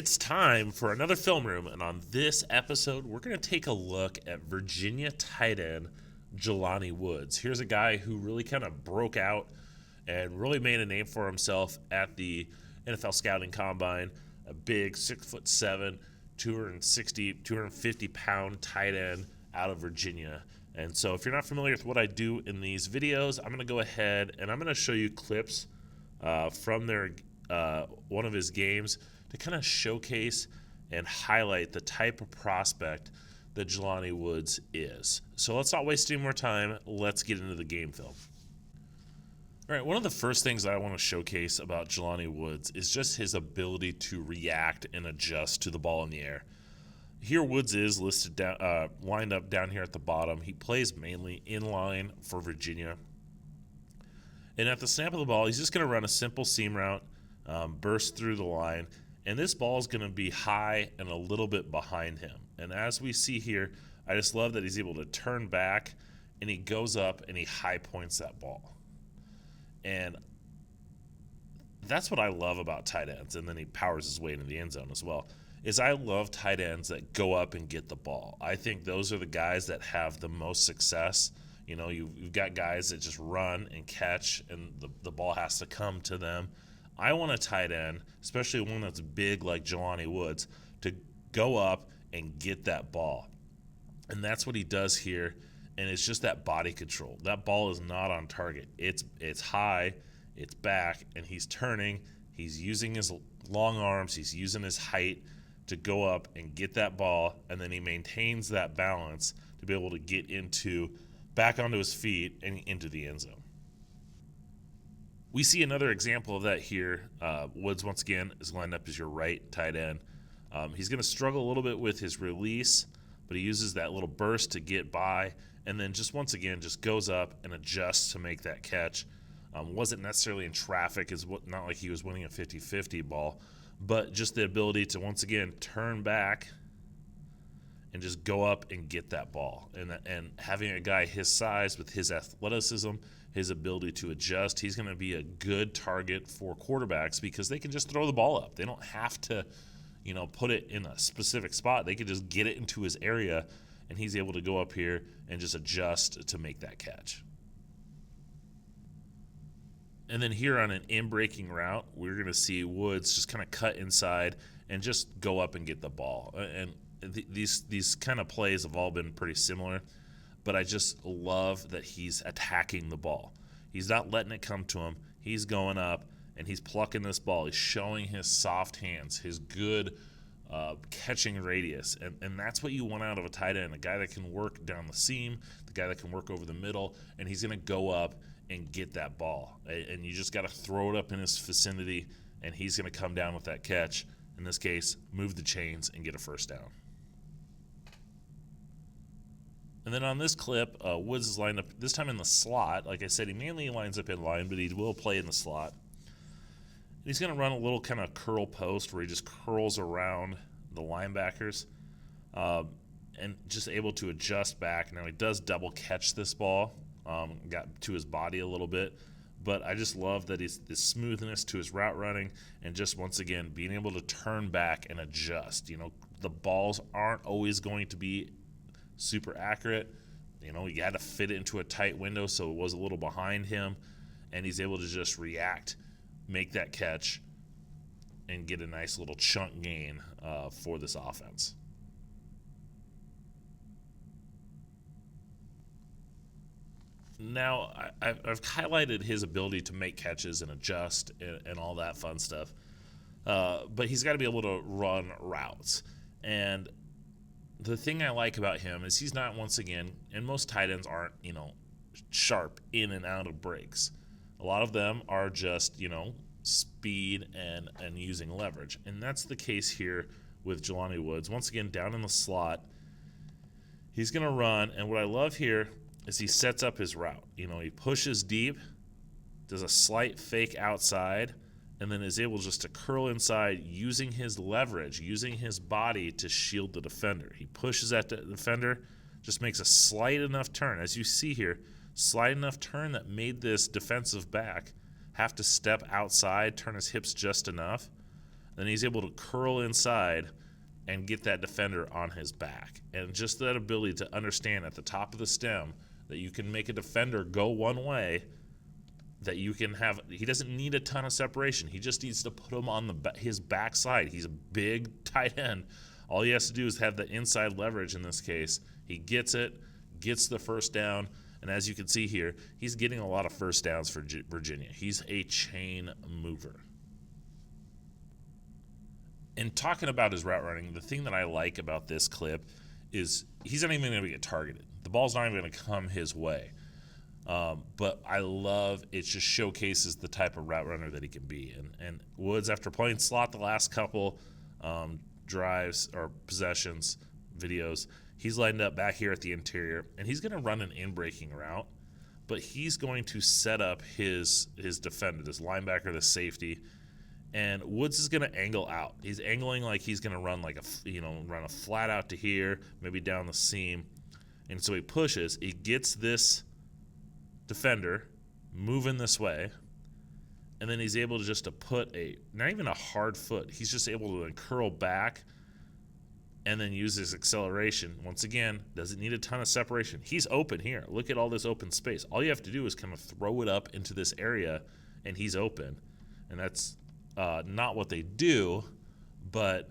It's time for another film room, and on this episode, we're going to take a look at Virginia tight end Jelani Woods. Here's a guy who really kind of broke out and really made a name for himself at the NFL Scouting Combine. A big 6'7", 250-pound tight end out of Virginia. And so if you're not familiar with what I do in these videos, I'm going to go ahead and I'm going to show you clips from one of his games to kind of showcase and highlight the type of prospect that Jelani Woods is. So let's not waste any more time. Let's get into the game film. All right, one of the first things I want to showcase about Jelani Woods is just his ability to react and adjust to the ball in the air. Here Woods is listed down, lined up down here at the bottom. He plays mainly in line for Virginia. And at the snap of the ball, he's just going to run a simple seam route, burst through the line, and this ball is going to be high and a little bit behind him. And as we see here, I just love that he's able to turn back, and he goes up and he high points that ball. And that's what I love about tight ends. And then he powers his way into the end zone as well. Is I love tight ends that go up and get the ball. I think those are the guys that have the most success. You know, you've got guys that just run and catch, and the ball has to come to them. I want a tight end, especially one that's big like Jelani Woods, to go up and get that ball. And that's what he does here, and it's just that body control. That ball is not on target. It's high, it's back, and he's turning. He's using his long arms. He's using his height to go up and get that ball, and then he maintains that balance to be able to get back onto his feet and into the end zone. We see another example of that here. Woods, once again, is lined up as your right tight end. He's going to struggle a little bit with his release, but he uses that little burst to get by, and then just goes up and adjusts to make that catch. Wasn't necessarily in traffic, not like he was winning a 50-50 ball, but just the ability to, once again, turn back and just go up and get that ball. And having a guy his size with his athleticism, his ability to adjust, he's going to be a good target for quarterbacks because they can just throw the ball up. They don't have to, put it in a specific spot. They can just get it into his area, and he's able to go up here and just adjust to make that catch. And then here on an in-breaking route, we're going to see Woods just kind of cut inside and just go up and get the ball. And these kind of plays have all been pretty similar, but I just love that he's attacking the ball. He's not letting it come to him. He's going up, and he's plucking this ball. He's showing his soft hands, his good catching radius. And that's what you want out of a tight end, a guy that can work down the seam, the guy that can work over the middle, and he's going to go up and get that ball. And you just got to throw it up in his vicinity, and he's going to come down with that catch. In this case, move the chains and get a first down. And then on this clip, Woods is lined up, this time in the slot. Like I said, he mainly lines up in line, but he will play in the slot. And he's going to run a little kind of curl post where he just curls around the linebackers and just able to adjust back. Now, he does double catch this ball, got to his body a little bit. But I just love that he's this smoothness to his route running and just, once again, being able to turn back and adjust. The balls aren't always going to be super accurate. You had to fit it into a tight window, so it was a little behind him, and he's able to just react, make that catch, and get a nice little chunk gain for this offense. Now, I've highlighted his ability to make catches and adjust and all that fun stuff, but he's got to be able to run routes. And the thing I like about him is he's not, once again, and most tight ends aren't, sharp in and out of breaks. A lot of them are just, speed and using leverage. And that's the case here with Jelani Woods. Once again, down in the slot, he's going to run. And what I love here is he sets up his route. He pushes deep, does a slight fake outside, and then is able just to curl inside using his leverage, using his body to shield the defender. He pushes at the defender, just makes a slight enough turn. As you see here, slight enough turn that made this defensive back have to step outside, turn his hips just enough, then he's able to curl inside and get that defender on his back. And just that ability to understand at the top of the stem that you can make a defender go one way, that you can have, he doesn't need a ton of separation. He just needs to put him on his backside. He's a big tight end. All he has to do is have the inside leverage in this case. He gets it, gets the first down, and as you can see here, he's getting a lot of first downs for Virginia. He's a chain mover. In talking about his route running, the thing that I like about this clip is he's not even going to get targeted. The ball's not even going to come his way. But I love it. Just showcases the type of route runner that he can be. And Woods, after playing slot the last couple drives or possessions, videos, he's lined up back here at the interior, and he's going to run an in-breaking route, but he's going to set up his defender, this linebacker, this safety, and Woods is going to angle out. He's angling like he's going to run like run a flat out to here, maybe down the seam. And so he pushes. He gets this defender moving this way, and then he's able to just to put not even a hard foot. He's just able to then curl back and then use his acceleration. Once again, doesn't need a ton of separation. He's open here. Look at all this open space. All you have to do is kind of throw it up into this area, and he's open. And that's not what they do, but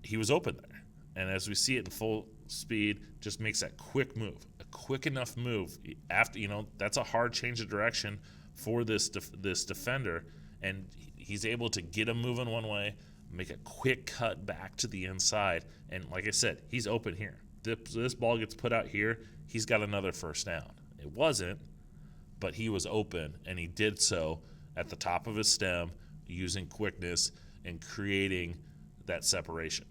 he was open there. And as we see it in full speed, just makes that quick move, a quick enough move. After that's a hard change of direction for this defender, and he's able to get him moving one way, make a quick cut back to the inside, and like I said, he's open here. This ball gets put out here, he's got another first down. It wasn't, but he was open, and he did so at the top of his stem, using quickness and creating that separation.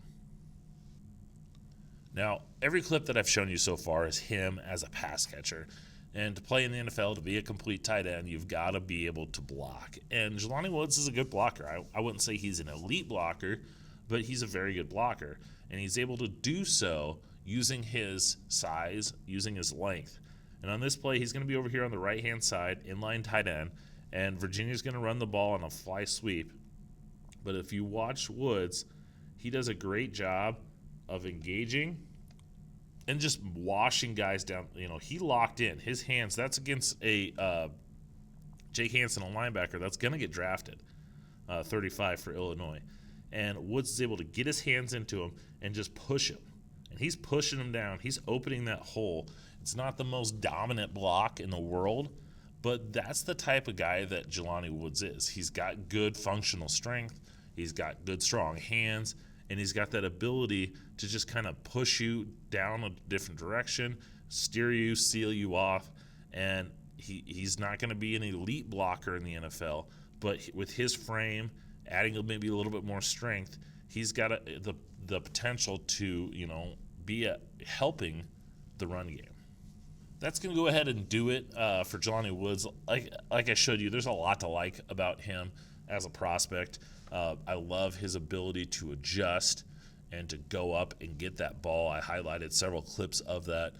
Now, every clip that I've shown you so far is him as a pass catcher. And to play in the NFL, to be a complete tight end, you've got to be able to block. And Jelani Woods is a good blocker. I wouldn't say he's an elite blocker, but he's a very good blocker. And he's able to do so using his size, using his length. And on this play, he's going to be over here on the right-hand side, inline tight end, and Virginia's going to run the ball on a fly sweep. But if you watch Woods, he does a great job of engaging and just washing guys down. He locked in. His hands, that's against a Jake Hansen, a linebacker, that's going to get drafted, 35 for Illinois. And Woods is able to get his hands into him and just push him. And he's pushing him down. He's opening that hole. It's not the most dominant block in the world, but that's the type of guy that Jelani Woods is. He's got good functional strength. He's got good, strong hands. And he's got that ability to just kind of push you down a different direction, steer you, seal you off. And he's not going to be an elite blocker in the NFL, but with his frame, adding maybe a little bit more strength, he's got the potential to, be helping the run game. That's going to go ahead and do it for Jelani Woods. Like I showed you, there's a lot to like about him as a prospect. I love his ability to adjust and to go up and get that ball. I highlighted several clips of that.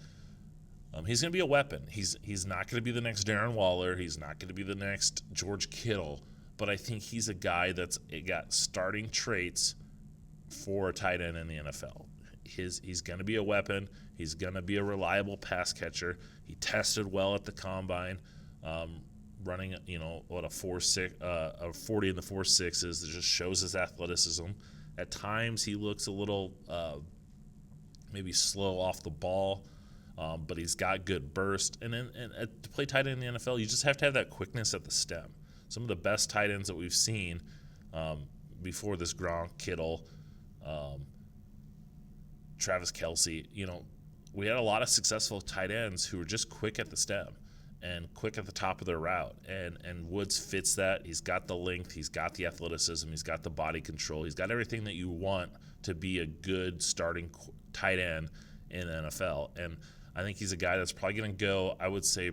He's going to be a weapon. He's not going to be the next Darren Waller. He's not going to be the next George Kittle. But I think he's a guy that's got starting traits for a tight end in the NFL. He's going to be a weapon. He's going to be a reliable pass catcher. He tested well at the combine, running a 4.6, a 40 in the 4.6s. It just shows his athleticism. At times he looks a little maybe slow off the ball, but he's got good burst. And to play tight end in the NFL, you just have to have that quickness at the stem. Some of the best tight ends that we've seen before this, Gronk, Kittle, Travis Kelce, we had a lot of successful tight ends who were just quick at the stem and quick at the top of their route. And Woods fits that. He's got the length. He's got the athleticism. He's got the body control. He's got everything that you want to be a good starting tight end in the NFL. And I think he's a guy that's probably going to go, I would say,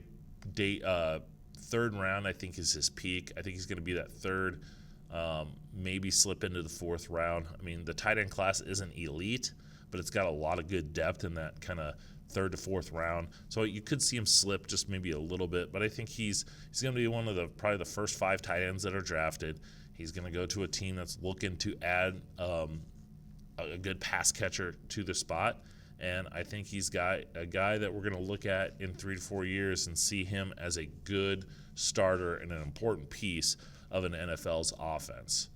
third round, I think, is his peak. I think he's going to be that third, maybe slip into the fourth round. I mean, the tight end class isn't elite, but it's got a lot of good depth in that kind of third to fourth round. So you could see him slip just maybe a little bit, but I think he's going to be one of probably the first 5 tight ends that are drafted. He's going to go to a team that's looking to add a good pass catcher to the spot. And I think he's got a guy that we're going to look at in 3 to 4 years and see him as a good starter and an important piece of an NFL's offense.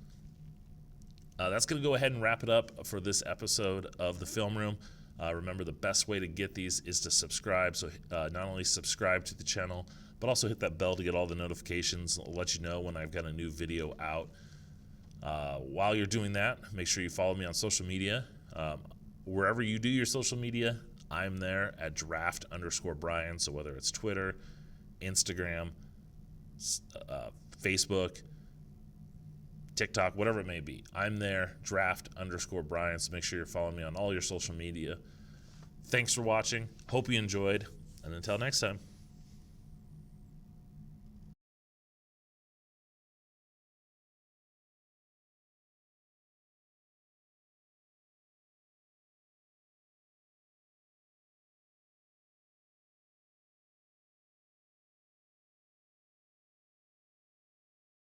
That's going to go ahead and wrap it up for this episode of The Film Room. Remember, the best way to get these is to subscribe. So not only subscribe to the channel, but also hit that bell to get all the notifications. It'll let you know when I've got a new video out. While you're doing that, make sure you follow me on social media. Wherever you do your social media, I'm there at draft_Brian. So whether it's Twitter, Instagram, Facebook, TikTok, whatever it may be, I'm there, draft_Brian. So make sure you're following me on all your social media. Thanks for watching. Hope you enjoyed. And until next time.